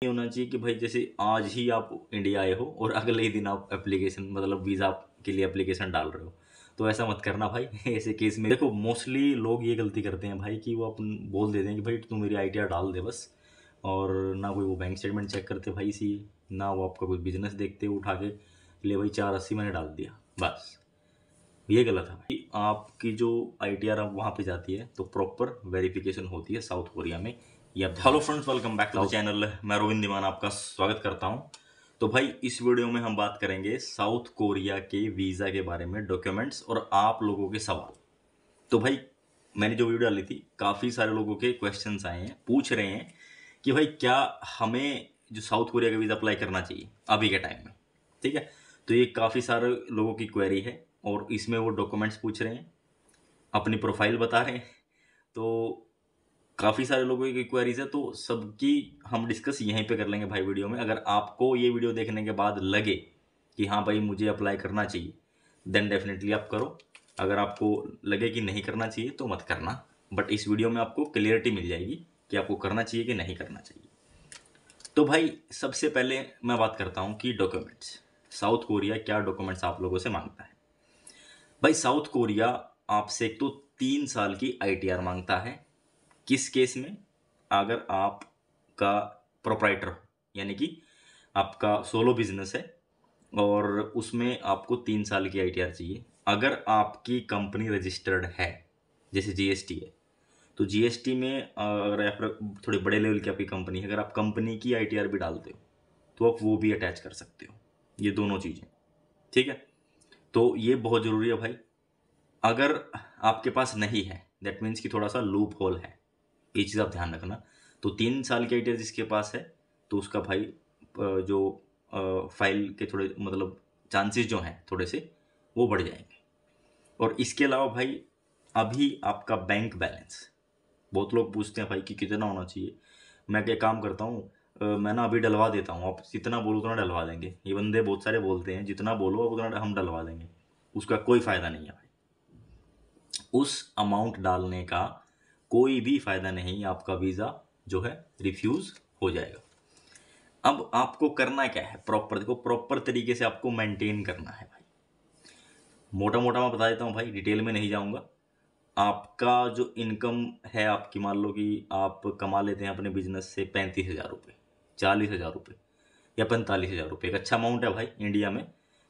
ये होना चाहिए कि भाई जैसे आज ही आप इंडिया आए हो और अगले ही दिन आप एप्लीकेशन मतलब वीज़ा के लिए एप्लीकेशन डाल रहे हो, तो ऐसा मत करना भाई। ऐसे केस में देखो मोस्टली लोग ये गलती करते हैं भाई कि वो अपन बोल देते हैं कि भाई तू मेरी आईटीआर डाल दे बस, और ना कोई वो बैंक स्टेटमेंट चेक करते भाई सी, ना वो आपका कोई बिजनेस देखते उठा के ले भाई 480 मैंने डाल दिया बस। ये गलत है भाई। आपकी जो आईटीआर अब वहाँ पे जाती है तो प्रॉपर वेरिफिकेशन होती है साउथ कोरिया में। ये hello friends, welcome back to the channel. मैं रोविंद दीवान आपका स्वागत करता हूँ। तो भाई इस वीडियो में हम बात करेंगे साउथ कोरिया के वीज़ा के बारे में, डॉक्यूमेंट्स और आप लोगों के सवाल। तो भाई मैंने जो वीडियो डाली थी काफ़ी सारे लोगों के क्वेश्चंस आए हैं, पूछ रहे हैं कि भाई क्या हमें जो साउथ कोरिया का वीज़ा अप्लाई करना चाहिए अभी के टाइम में। ठीक है, तो ये काफ़ी सारे लोगों की क्वेरी है और इसमें वो डॉक्यूमेंट्स पूछ रहे हैं, अपनी प्रोफाइल बता रहे हैं। तो काफ़ी सारे लोगों की क्वेरीज है, तो सबकी हम डिस्कस यहीं पे कर लेंगे भाई वीडियो में। अगर आपको ये वीडियो देखने के बाद लगे कि हाँ भाई मुझे अप्लाई करना चाहिए, देन डेफिनेटली आप करो। अगर आपको लगे कि नहीं करना चाहिए तो मत करना, बट इस वीडियो में आपको क्लियरिटी मिल जाएगी कि आपको करना चाहिए कि नहीं करना चाहिए। तो भाई सबसे पहले मैं बात करता हूँ कि डॉक्यूमेंट्स, साउथ कोरिया क्या डॉक्यूमेंट्स आप लोगों से मांगता है। भाई साउथ कोरिया आपसे एक तो 3 साल की आईटीआर मांगता है। किस केस में? अगर आपका प्रोप्राइटर हो, यानी कि आपका सोलो बिजनेस है और उसमें आपको 3 साल की आईटीआर चाहिए। अगर आपकी कंपनी रजिस्टर्ड है, जैसे जीएसटी है, तो जीएसटी में अगर आप थोड़े बड़े लेवल की आपकी कंपनी है, अगर आप कंपनी की आईटीआर भी डालते हो तो आप वो भी अटैच कर सकते हो, ये दोनों चीज़ें। ठीक है, तो ये बहुत ज़रूरी है भाई। अगर आपके पास नहीं है दैट मीन्स कि थोड़ा सा लूप होल है, ये चीज़ आप ध्यान रखना। तो 3 साल की आईटीआर जिसके पास है तो उसका भाई जो फाइल के थोड़े मतलब चांसेस जो हैं थोड़े से वो बढ़ जाएंगे। और इसके अलावा भाई अभी आपका बैंक बैलेंस, बहुत लोग पूछते हैं भाई कि कितना होना चाहिए। मैं क्या काम करता हूँ, मैं ना अभी डलवा देता हूँ, आप जितना बोलो उतना डलवा देंगे। ये बंदे बहुत सारे बोलते हैं जितना बोलो उतना हम डलवा देंगे, उसका कोई फ़ायदा नहीं है भाई। उस अमाउंट डालने का कोई भी फ़ायदा नहीं, आपका वीज़ा जो है रिफ्यूज़ हो जाएगा। अब आपको करना क्या है, प्रॉपर देखो, प्रॉपर तरीके से आपको मेंटेन करना है भाई। मोटा मोटा मैं बता देता हूँ भाई, डिटेल में नहीं जाऊँगा। आपका जो इनकम है, आपकी मान लो कि आप कमा लेते हैं अपने बिजनेस से 35,000 रुपये, 40,000 रुपये या 45,000 रुपये, एक अच्छा अमाउंट है भाई इंडिया में।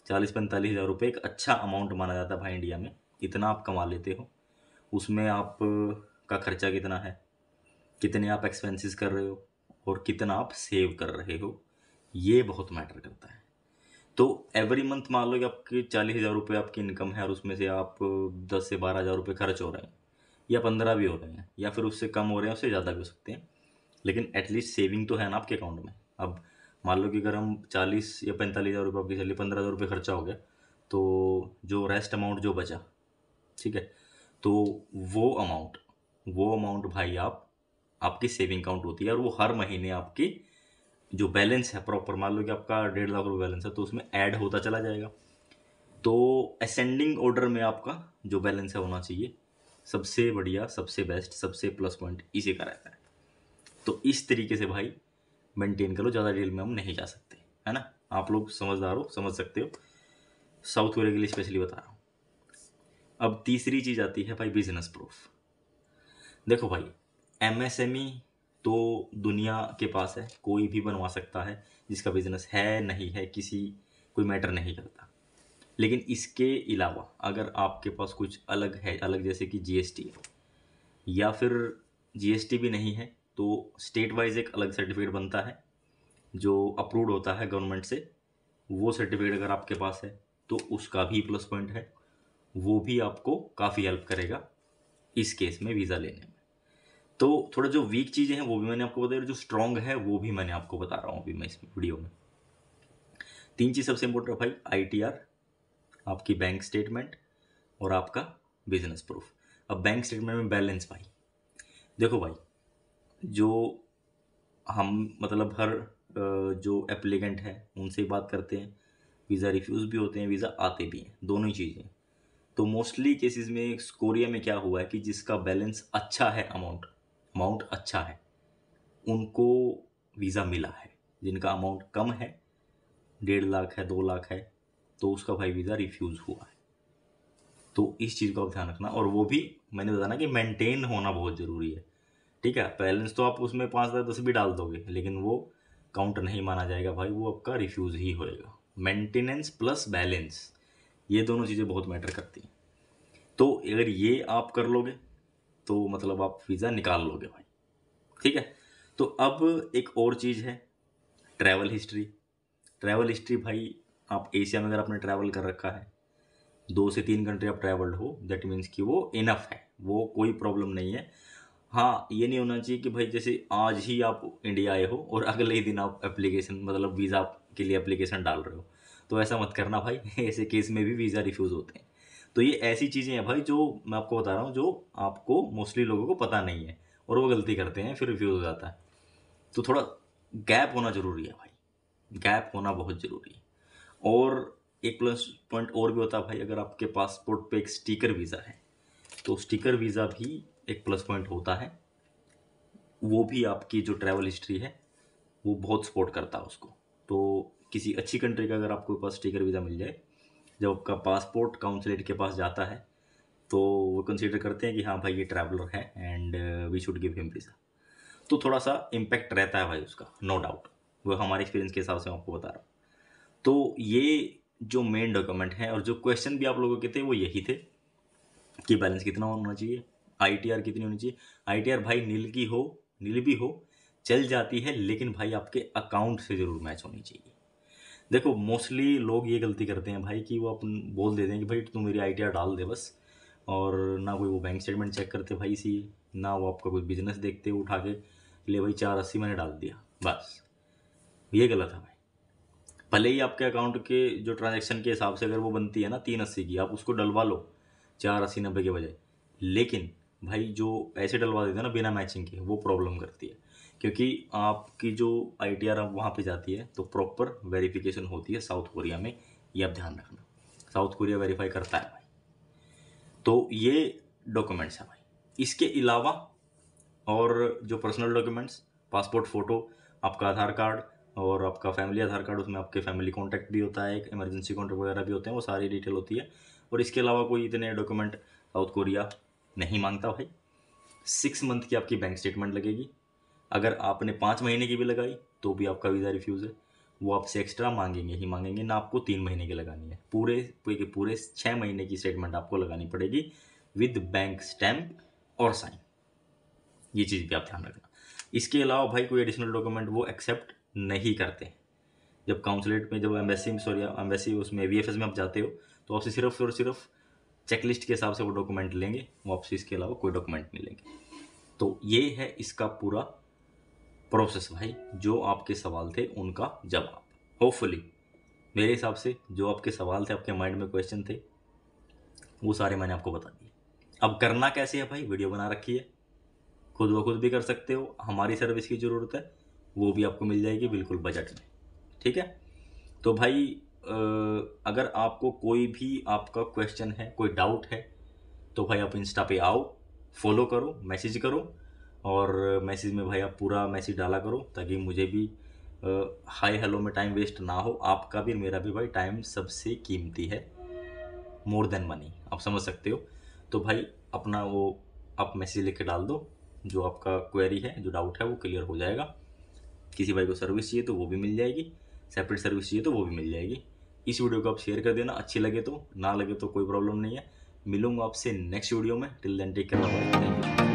40-45 हज़ार रुपये एक अच्छा अमाउंट माना जाता है भाई इंडिया में। इतना आप कमा लेते हो, उसमें आप का खर्चा कितना है, कितने आप एक्सपेंसेस कर रहे हो और कितना आप सेव कर रहे हो, ये बहुत मैटर करता है। तो एवरी मंथ मान लो कि आपके 40,000 रुपये आपकी इनकम है और उसमें से आप 10 से 12 हज़ार रुपये खर्च हो रहे हैं, या 15 भी हो रहे हैं, या फिर उससे कम हो रहे हैं, उससे ज़्यादा भी हो सकते हैं, लेकिन एटलीस्ट सेविंग तो है ना आपके अकाउंट में। अब मान लो कि अगर हम 40 या 45 हज़ार रुपये आपकी सैलरी, 15,000 रुपये खर्चा हो गया, तो जो रेस्ट अमाउंट जो बचा, ठीक है, तो वो अमाउंट भाई आपकी सेविंग अकाउंट होती है, और वो हर महीने आपकी जो बैलेंस है प्रॉपर, मान लो कि आपका 1.5 लाख बैलेंस है तो उसमें ऐड होता चला जाएगा। तो असेंडिंग ऑर्डर में आपका जो बैलेंस है होना चाहिए। सबसे बढ़िया, सबसे बेस्ट, सबसे प्लस पॉइंट इसी का रहता है। तो इस तरीके से भाई मेंटेन करो, ज़्यादा डिटेल में हम नहीं जा सकते, है ना। आप लोग समझदार हो, समझ सकते हो, साउथ कोरिया के लिए स्पेशली बता रहा हूँ। अब तीसरी चीज़ आती है भाई बिजनेस प्रूफ। देखो भाई एमएसएमई तो दुनिया के पास है, कोई भी बनवा सकता है, जिसका बिजनेस है नहीं है किसी कोई मैटर नहीं करता। लेकिन इसके अलावा अगर आपके पास कुछ अलग है, अलग जैसे कि जीएसटी है, या फिर जीएसटी भी नहीं है, तो स्टेट वाइज एक अलग सर्टिफिकेट बनता है जो अप्रूव्ड होता है गवर्नमेंट से। वो सर्टिफिकेट अगर आपके पास है तो उसका भी प्लस पॉइंट है, वो भी आपको काफ़ी हेल्प करेगा इस केस में वीज़ा लेने में। तो थोड़ा जो वीक चीज़ें हैं वो भी मैंने आपको बताया, जो स्ट्रॉन्ग है वो भी मैंने आपको बता रहा हूँ अभी मैं इस वीडियो में। 3 चीज़ सबसे इंपॉर्टेंट है भाई, आईटीआर, आपकी बैंक स्टेटमेंट और आपका बिजनेस प्रूफ। अब बैंक स्टेटमेंट में बैलेंस भाई, देखो भाई, जो हम मतलब हर जो एप्लीकेंट है उनसे ही बात करते हैं, वीज़ा रिफ्यूज़ भी होते हैं, वीज़ा आते भी हैं, दोनों ही चीज़ें। तो मोस्टली केसेस में कोरिया में क्या हुआ है कि जिसका बैलेंस अच्छा है, अमाउंट अच्छा है, उनको वीज़ा मिला है। जिनका अमाउंट कम है, 1.5 लाख है, 2 लाख है, तो उसका भाई वीज़ा रिफ्यूज़ हुआ है। तो इस चीज़ का आप ध्यान रखना। और वो भी मैंने बताया ना कि मेंटेन होना बहुत ज़रूरी है, ठीक है। बैलेंस तो आप उसमें 5-10 भी डाल दोगे, लेकिन वो काउंट नहीं माना जाएगा भाई, वो आपका रिफ्यूज़ ही होएगा। मेंटेनेंस प्लस बैलेंस, ये दोनों चीज़ें बहुत मैटर करती हैं। तो अगर ये आप कर लोगे तो मतलब आप वीज़ा निकाल लोगे भाई, ठीक है। तो अब एक और चीज़ है, ट्रैवल हिस्ट्री। ट्रैवल हिस्ट्री भाई, आप एशिया में अगर आपने ट्रैवल कर रखा है, 2 से 3 कंट्री आप ट्रैवल्ड हो, दैट मीन्स कि वो इनफ है, वो कोई प्रॉब्लम नहीं है। हाँ, ये नहीं होना चाहिए कि भाई जैसे आज ही आप इंडिया आए हो और अगले ही दिन आप एप्लीकेशन मतलब वीज़ा के लिए एप्लीकेशन डाल रहे हो, तो ऐसा मत करना भाई। ऐसे केस में भी वीज़ा रिफ्यूज़ होते हैं। तो ये ऐसी चीज़ें हैं भाई जो मैं आपको बता रहा हूँ, जो आपको मोस्टली लोगों को पता नहीं है और वो गलती करते हैं, फिर रिफ्यूज़ हो जाता है। तो थोड़ा गैप होना ज़रूरी है भाई, गैप होना बहुत ज़रूरी है। और एक प्लस पॉइंट और भी होता है भाई, अगर आपके पासपोर्ट पे एक स्टिकर वीज़ा है, तो स्टिकर वीज़ा भी एक प्लस पॉइंट होता है। वो भी आपकी जो ट्रैवल हिस्ट्री है वो बहुत सपोर्ट करता है उसको। तो किसी अच्छी कंट्री का अगर आपको पास स्टिकर वीज़ा मिल जाए, जब आपका पासपोर्ट काउंसलेट के पास जाता है, तो वो कंसीडर करते हैं कि हाँ भाई ये ट्रैवलर है and we should give him visa. तो थोड़ा सा इम्पैक्ट रहता है भाई उसका, नो डाउट। वो हमारे एक्सपीरियंस के हिसाब से मैं आपको बता रहा हूँ। तो ये जो मेन डॉक्यूमेंट हैं, और जो क्वेश्चन भी आप लोगों के थे वो यही थे कि बैलेंस कितना होना चाहिए, आईटीआर कितनी होनी चाहिए। आईटीआर भाई नील भी हो चल जाती है, लेकिन भाई आपके अकाउंट से ज़रूर मैच होनी चाहिए। देखो मोस्टली लोग ये गलती करते हैं भाई कि वो अपन बोल देते हैं कि भाई तू मेरी आईटीआर डाल दे बस, और ना कोई वो बैंक स्टेटमेंट चेक करते भाई सी, ना वो आपका कोई बिजनेस देखते उठा के, ले भाई 480 मैंने डाल दिया बस। ये गलत है भाई। भले ही आपके अकाउंट के जो ट्रांजैक्शन के हिसाब से अगर वो बनती है ना 380 की, आप उसको डलवा लो 480-90 के बजाय, लेकिन भाई जो ऐसे डलवा देते हैं ना बिना मैचिंग के, वो प्रॉब्लम करती है। क्योंकि आपकी जो आईटीआर वहाँ पे जाती है तो प्रॉपर वेरिफिकेशन होती है साउथ कोरिया में, ये आप ध्यान रखना। साउथ कोरिया वेरीफाई करता है भाई। तो ये डॉक्यूमेंट्स हैं भाई। इसके अलावा और जो पर्सनल डॉक्यूमेंट्स, पासपोर्ट फ़ोटो, आपका आधार कार्ड और आपका फैमिली आधार कार्ड, उसमें आपके फैमिली कॉन्टैक्ट भी होता है, एक इमरजेंसी कॉन्टैक्ट वगैरह भी होते हैं, वो सारी डिटेल होती है। और इसके अलावा कोई इतने डॉक्यूमेंट साउथ कोरिया नहीं मांगता भाई। 6 मंथ की आपकी बैंक स्टेटमेंट लगेगी। अगर आपने 5 महीने की भी लगाई तो भी आपका वीज़ा रिफ्यूज़ है। वो आपसे एक्स्ट्रा मांगेंगे ही मांगेंगे ना, आपको 3 महीने की लगानी है, पूरे 6 महीने की स्टेटमेंट आपको लगानी पड़ेगी विद बैंक स्टैम्प और साइन। ये चीज़ भी आप ध्यान रखना। इसके अलावा भाई कोई एडिशनल डॉक्यूमेंट वो एक्सेप्ट नहीं करते। जब काउंसलेट में, जब एम्बेसी उसमें वीएफएस में आप जाते हो, तो आपसे सिर्फ और सिर्फ चेकलिस्ट के हिसाब से वो डॉक्यूमेंट लेंगे, वो आपसे इसके अलावा कोई डॉक्यूमेंट नहीं लेंगे। तो ये है इसका पूरा प्रोसेस भाई, जो आपके सवाल थे उनका जवाब। होपफुली मेरे हिसाब से जो आपके सवाल थे, आपके माइंड में क्वेश्चन थे, वो सारे मैंने आपको बता दिए। अब करना कैसे है भाई, वीडियो बना रखी है, खुद ब खुद भी कर सकते हो। हमारी सर्विस की ज़रूरत है, वो भी आपको मिल जाएगी बिल्कुल बजट में, ठीक है। तो भाई अगर आपको कोई भी आपका क्वेश्चन है, कोई डाउट है, तो भाई आप इंस्टा पे आओ, फॉलो करो, मैसेज करो, और मैसेज में भाई आप पूरा मैसेज डाला करो, ताकि मुझे भी हाय हेलो में टाइम वेस्ट ना हो। आपका भी मेरा भी भाई टाइम सबसे कीमती है, मोर देन मनी, आप समझ सकते हो। तो भाई अपना वो आप मैसेज लिख के डाल दो, जो आपका क्वेरी है, जो डाउट है, वो क्लियर हो जाएगा। किसी भाई को सर्विस चाहिए तो वो भी मिल जाएगी, सेपरेट सर्विस चाहिए तो वो भी मिल जाएगी। इस वीडियो को आप शेयर कर देना, अच्छी लगे तो, ना लगे तो कोई प्रॉब्लम नहीं है। मिलूंगा आपसे नेक्स्ट वीडियो में। Till then take care, bye, thank you.